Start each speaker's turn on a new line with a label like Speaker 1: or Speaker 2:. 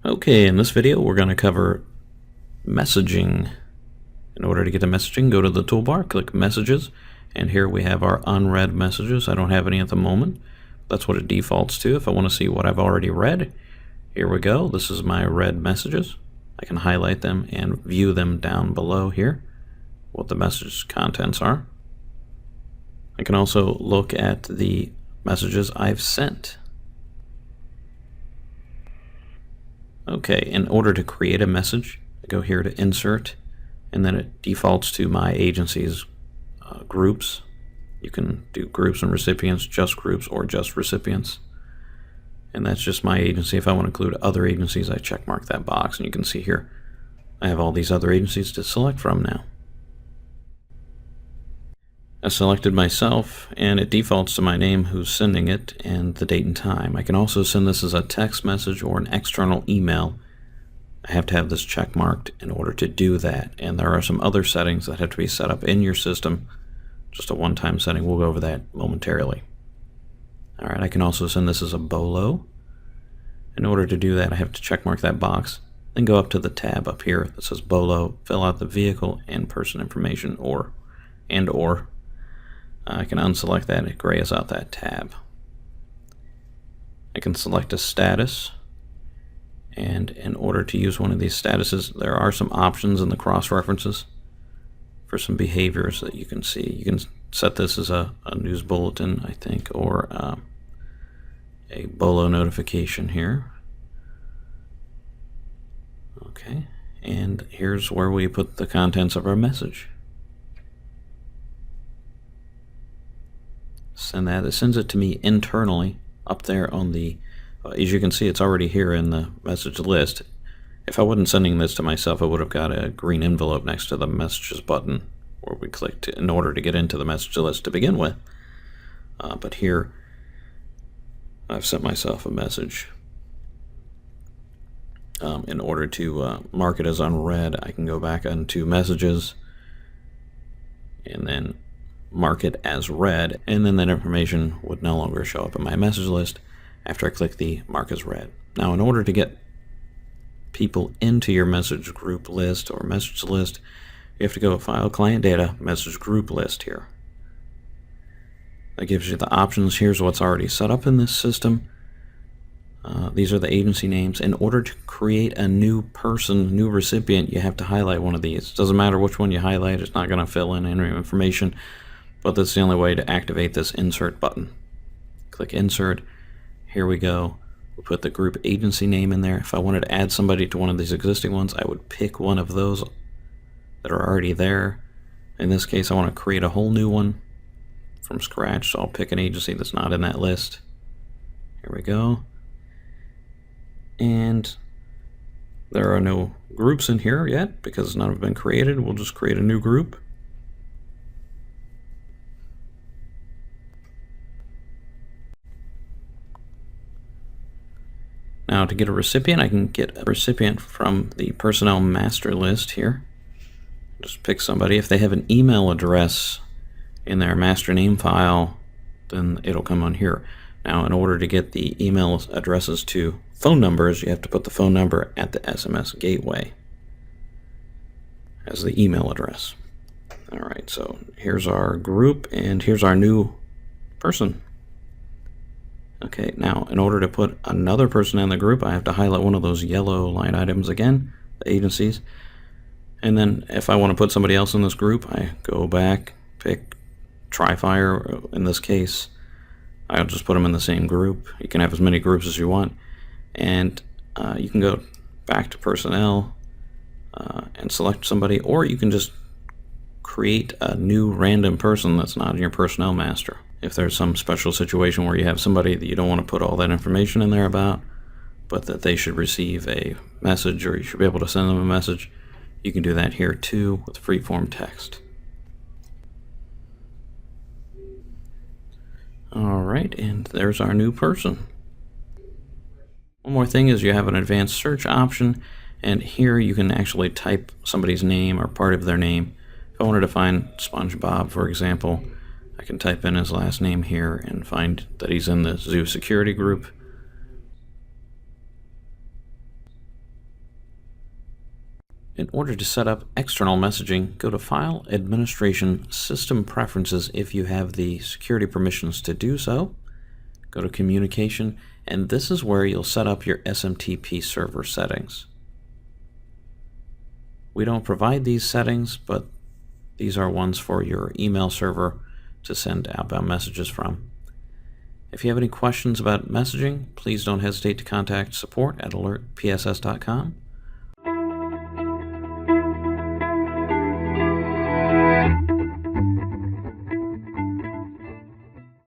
Speaker 1: Okay, in this video we're going to cover messaging. In order to get to messaging, go to the toolbar, click Messages, and here we have our unread messages. I don't have any at the moment. That's what it defaults to. If I want to see what I've already read, here we go. This is my read messages. I can highlight them and view them down below here, what the message contents are. I can also look at the messages I've sent. Okay, in order to create a message, I go here to Insert, and then it defaults to my agency's groups. You can do groups and recipients, just groups, or just recipients. And that's just my agency. If I want to include other agencies, I check mark that box, and you can see here I have all these other agencies to select from now. I selected myself, and it defaults to my name, who's sending it, and the date and time. I can also send this as a text message or an external email. I have to have this check marked in order to do that, and there are some other settings that have to be set up in your system. Just a one-time setting. We'll go over that momentarily. Alright, I can also send this as a BOLO. In order to do that, I have to check mark that box, then go up to the tab up here that says BOLO, fill out the vehicle and person information, or I can unselect that. It grays out that tab. I can select a status, and in order to use one of these statuses, there are some options in the cross-references for some behaviors that you can see. You can set this as a news bulletin, I think, or a BOLO notification here. Okay, and here's where we put the contents of our message. Send that. It sends it to me internally up there on the, as you can see, it's already here in the message list. If I wasn't sending this to myself, I would have got a green envelope next to the messages button where we clicked in order to get into the message list to begin with. But here, I've sent myself a message. In order to mark it as unread, I can go back into messages and then mark it as read, and then that information would no longer show up in my message list after I click the mark as read. Now, in order to get people into your message group list or message list, you have to go File, Client Data, Message Group List here. That gives you the options. Here's what's already set up in this system. These are the agency names. In order to create a new person, new recipient, you have to highlight one of these. Doesn't matter which one you highlight, it's not going to fill in any information. But that's the only way to activate this Insert button. Click Insert. Here we go. We'll put the group agency name in there. If I wanted to add somebody to one of these existing ones, I would pick one of those that are already there. In this case, I want to create a whole new one from scratch, so I'll pick an agency that's not in that list. Here we go. And there are no groups in here yet because none have been created. We'll just create a new group. Now, to get a recipient, I can get a recipient from the personnel master list here. Just pick somebody. If they have an email address in their master name file, then it'll come on here. Now, in order to get the email addresses to phone numbers, you have to put the phone number at the SMS gateway as the email address. All right, so here's our group, and here's our new person. Okay, now in order to put another person in the group, I have to highlight one of those yellow line items again, the agencies. And then if I want to put somebody else in this group, I go back, pick Tri-Fire. In this case, I'll just put them in the same group. You can have as many groups as you want. And you can go back to personnel and select somebody, or you can just create a new random person that's not in your personnel master. If there's some special situation where you have somebody that you don't want to put all that information in there about, but that they should receive a message or you should be able to send them a message, you can do that here too with freeform text. Alright, and there's our new person. One more thing is you have an advanced search option, and here you can actually type somebody's name or part of their name. If I wanted to find SpongeBob, for example, I can type in his last name here and find that he's in the zoo security group. In order to set up external messaging, go to File, Administration, System Preferences if you have the security permissions to do so. Go to Communication, and this is where you'll set up your SMTP server settings. We don't provide these settings, but these are ones for your email server to send outbound messages from. If you have any questions about messaging, please don't hesitate to contact support@alertpss.com.